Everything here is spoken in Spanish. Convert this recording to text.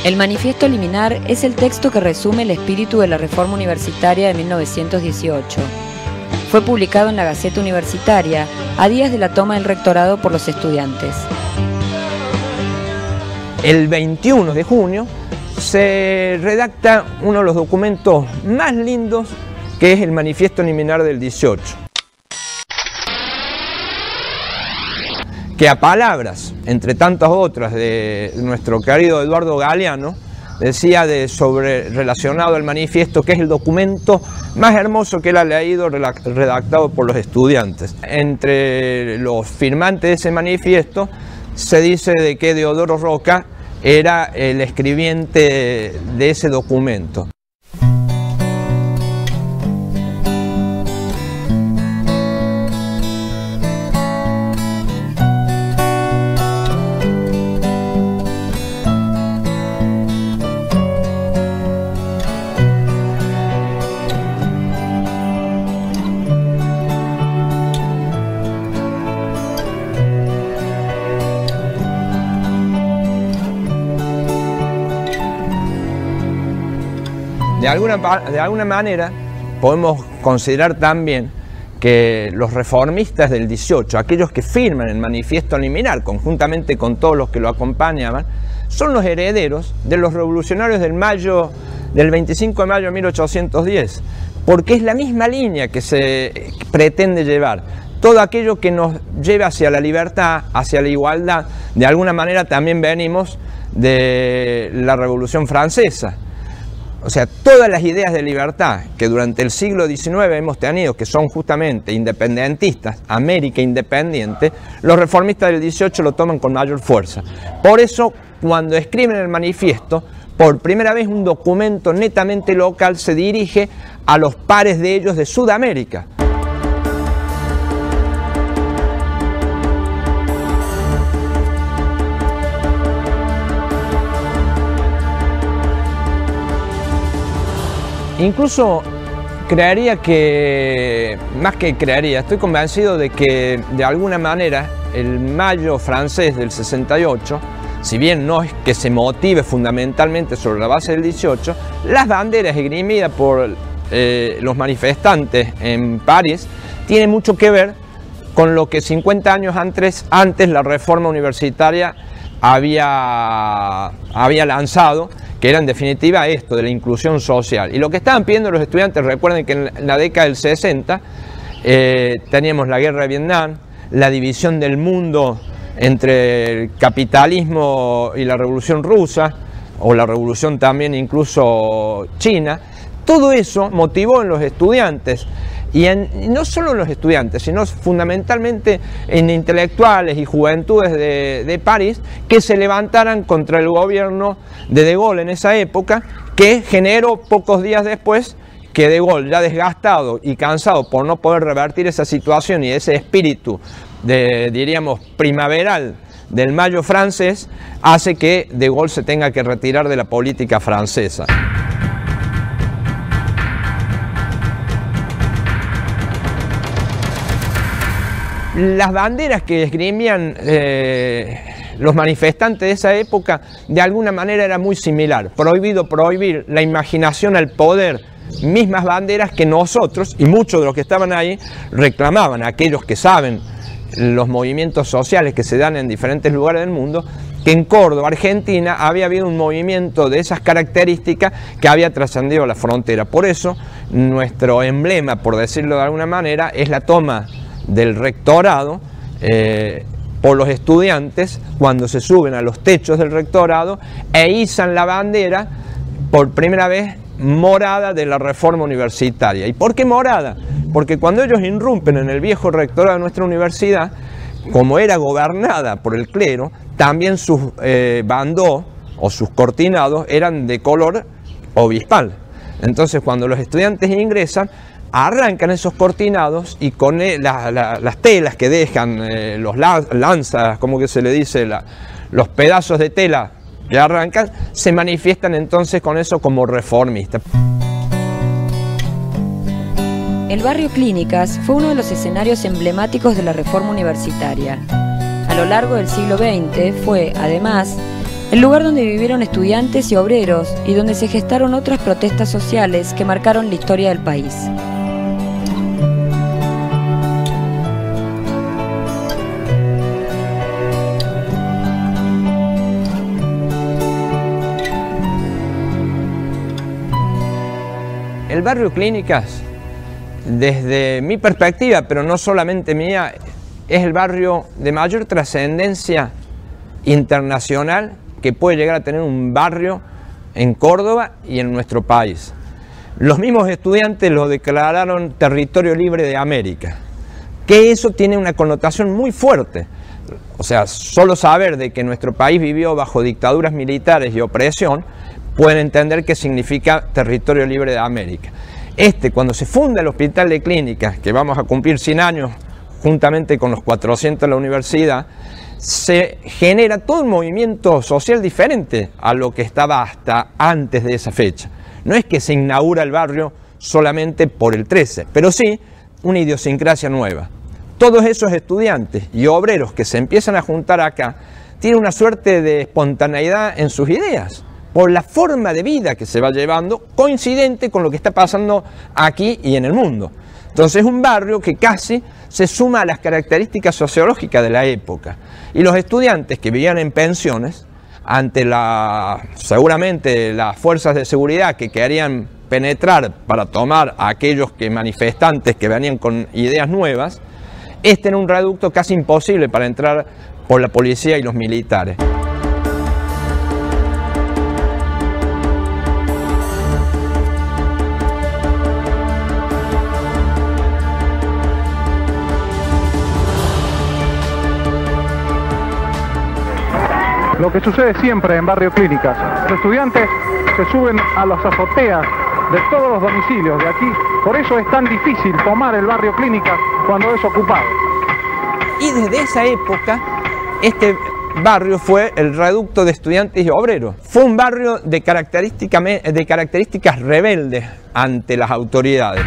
El Manifiesto Liminar es el texto que resume el espíritu de la Reforma Universitaria de 1918. Fue publicado en la Gaceta Universitaria a días de la toma del rectorado por los estudiantes. El 21 de junio se redacta uno de los documentos más lindos, que es el Manifiesto Liminar del 18. Que a palabras, entre tantas otras, de nuestro querido Eduardo Galeano, decía relacionado al manifiesto, que es el documento más hermoso que él ha leído redactado por los estudiantes. Entre los firmantes de ese manifiesto se dice de que Deodoro Roca era el escribiente de ese documento. De alguna manera podemos considerar también que los reformistas del 18, aquellos que firman el Manifiesto Liminar conjuntamente con todos los que lo acompañaban, son los herederos de los revolucionarios del 25 de mayo de 1810, porque es la misma línea que se pretende llevar. Todo aquello que nos lleve hacia la libertad, hacia la igualdad, de alguna manera también venimos de la Revolución Francesa. O sea, todas las ideas de libertad que durante el siglo XIX hemos tenido, que son justamente independentistas, América independiente, los reformistas del 18 lo toman con mayor fuerza. Por eso, cuando escriben el manifiesto, por primera vez un documento netamente local se dirige a los pares de ellos de Sudamérica. Incluso creería que, más que creería, estoy convencido de que de alguna manera el mayo francés del 68, si bien no es que se motive fundamentalmente sobre la base del 18, las banderas esgrimidas por los manifestantes en París tienen mucho que ver con lo que 50 años antes la reforma universitaria había lanzado, que era en definitiva esto de la inclusión social. Y lo que estaban pidiendo los estudiantes, recuerden que en la década del 60 teníamos la guerra de Vietnam, la división del mundo entre el capitalismo y la revolución rusa, o la revolución también incluso china. Todo eso motivó en los estudiantes, y no solo en los estudiantes, sino fundamentalmente en intelectuales y juventudes de París, que se levantaran contra el gobierno de Gaulle en esa época, que generó pocos días después que De Gaulle, ya desgastado y cansado por no poder revertir esa situación y ese espíritu diríamos primaveral del mayo francés, hace que De Gaulle se tenga que retirar de la política francesa. Las banderas que esgrimían los manifestantes de esa época de alguna manera era muy similar. Prohibido prohibir, la imaginación al poder, mismas banderas que nosotros y muchos de los que estaban ahí reclamaban, aquellos que saben los movimientos sociales que se dan en diferentes lugares del mundo, que en Córdoba, Argentina, había habido un movimiento de esas características que había trascendido la frontera. Por eso nuestro emblema, por decirlo de alguna manera, es la toma del rectorado por los estudiantes cuando se suben a los techos del rectorado e izan la bandera por primera vez morada de la reforma universitaria. ¿Y por qué morada? Porque cuando ellos irrumpen en el viejo rectorado de nuestra universidad, como era gobernada por el clero, también sus bandós o sus cortinados eran de color obispal. Entonces cuando los estudiantes ingresan, arrancan esos cortinados y con las telas que dejan, los lanzas, como que se le dice, los pedazos de tela que arrancan, se manifiestan entonces con eso como reformistas. El barrio Clínicas fue uno de los escenarios emblemáticos de la reforma universitaria. A lo largo del siglo XX fue, además, el lugar donde vivieron estudiantes y obreros y donde se gestaron otras protestas sociales que marcaron la historia del país. El barrio Clínicas, desde mi perspectiva, pero no solamente mía, es el barrio de mayor trascendencia internacional que puede llegar a tener un barrio en Córdoba y en nuestro país. Los mismos estudiantes lo declararon territorio libre de América, que eso tiene una connotación muy fuerte. O sea, solo saber de que nuestro país vivió bajo dictaduras militares y opresión, pueden entender qué significa territorio libre de América. Cuando se funda el Hospital de Clínicas, que vamos a cumplir 100 años juntamente con los 400 de la universidad, se genera todo un movimiento social diferente a lo que estaba hasta antes de esa fecha. No es que se inaugura el barrio solamente por el 13, pero sí una idiosincrasia nueva. Todos esos estudiantes y obreros que se empiezan a juntar acá tienen una suerte de espontaneidad en sus ideas, por la forma de vida que se va llevando, coincidente con lo que está pasando aquí y en el mundo. Entonces es un barrio que casi se suma a las características sociológicas de la época. Y los estudiantes que vivían en pensiones, ante seguramente las fuerzas de seguridad que querían penetrar para tomar a aquellos manifestantes que venían con ideas nuevas, era un reducto casi imposible para entrar por la policía y los militares. Lo que sucede siempre en Barrio Clínicas. Los estudiantes se suben a las azoteas de todos los domicilios de aquí. Por eso es tan difícil tomar el Barrio Clínicas cuando es ocupado. Y desde esa época, este barrio fue el reducto de estudiantes y obreros. Fue un barrio de características rebeldes ante las autoridades.